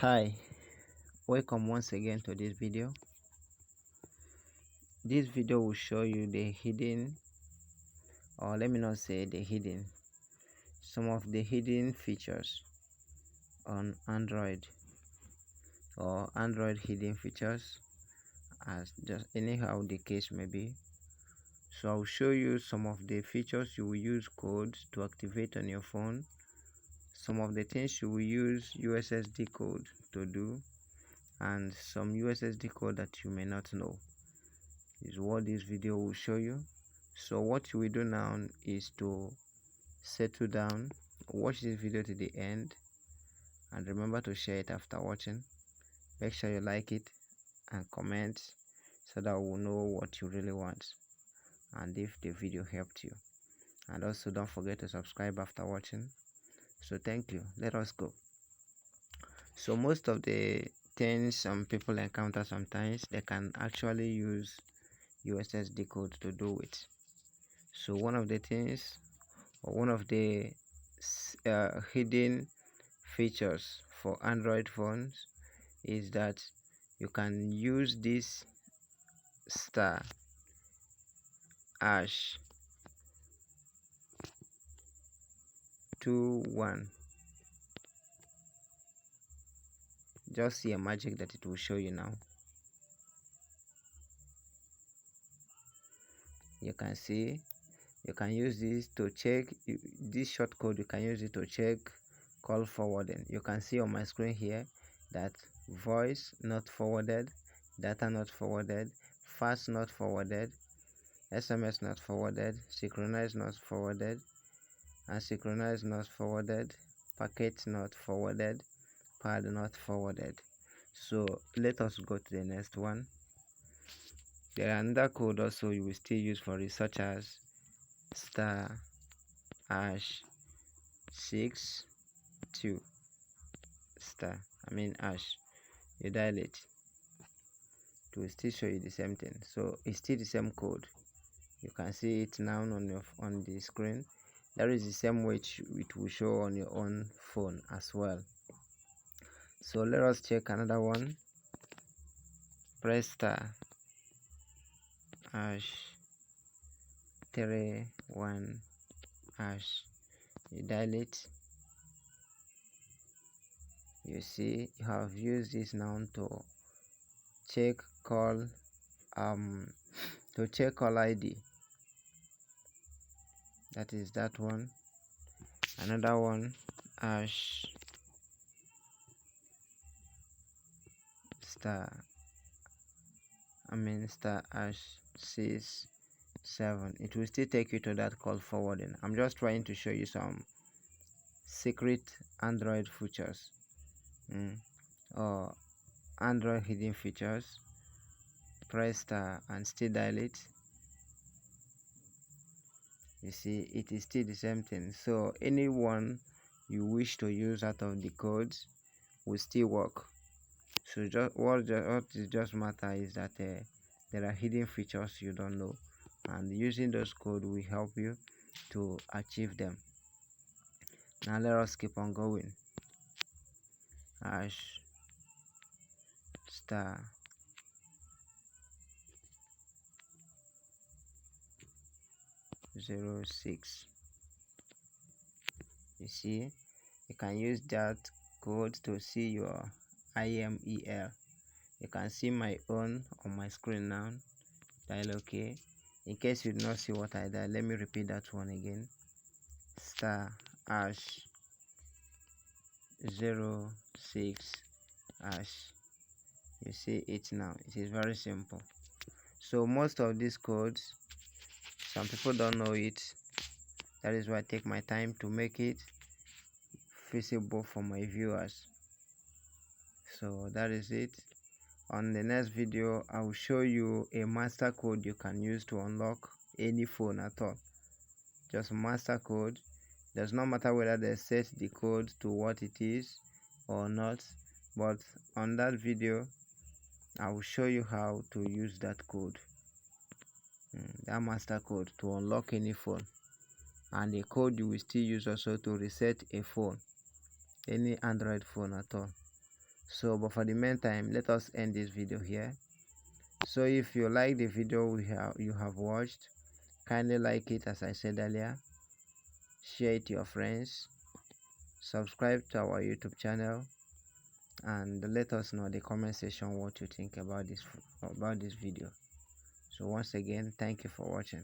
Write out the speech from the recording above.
Hi, welcome once again to this video. This video will show you the hidden, or let me not say the hidden, some of the hidden features on Android, or Android hidden features, as just anyhow the case may be. So I'll show you some of the features you will use codes to activate on your phone, some of the things you will use USSD code to do, and some USSD code that you may not know is what this video will show you. So what you will do now is to settle down, watch this video to the end, and remember to share it after watching. Make sure you like it and comment so that we'll know what you really want and if the video helped you. And also don't forget to subscribe after watching. So thank you. Let us go. So most of the things some people encounter sometimes, they can actually use USSD code to do it. So one of the things, or one of the hidden features for Android phones is that you can use this star hash 21. Just see a magic that it will show you now. You can see you can use this to check this short code. You can use it to check call forwarding. You can see on my screen here that voice not forwarded, data not forwarded, fast not forwarded, SMS not forwarded, synchronize not forwarded, asynchronized not forwarded, packet not forwarded, pad not forwarded. So let us go to the next one. There are another code also you will still use for it, such as star hash 62 star hash. You dial it, it will still show you the same thing. So it's still the same code. You can see it now on the screen. That is the same way it will show on your own phone as well. So let us check another one. Press star hash 31 hash. You dial it. You see you have used this now to check call ID. That is that one. Another one, hash star hash 67. It will still take you to that call forwarding. I'm just trying to show you some secret Android features or Android hidden features. Press star and still dial it. You see it is still the same thing. So anyone you wish to use out of the codes will still work. So what just matter is that there are hidden features you don't know, and using those codes will help you to achieve them. Now let us keep on going. Hash star 06. You see you can use that code to see your IMEL. You can see my own on my screen now. Dial OK. In case you do not see what I dial, let me repeat that one again. Star hash 06 hash. You see it now. It is very simple. So most of these codes, some people don't know it. That is why I take my time to make it visible for my viewers. So that is it. On the next video, I will show you a master code you can use to unlock any phone at all. Just master code. Does not matter whether they set the code to what it is or not, but on that video I will show you how to use that code, that master code, to unlock any phone, and the code you will still use also to reset a phone, any Android phone at all. So but for the meantime, let us end this video here. So if you like the video you have watched, kindly like it as I said earlier, share it to your friends, subscribe to our YouTube channel, and let us know in the comment section what you think about this video. So once again, thank you for watching.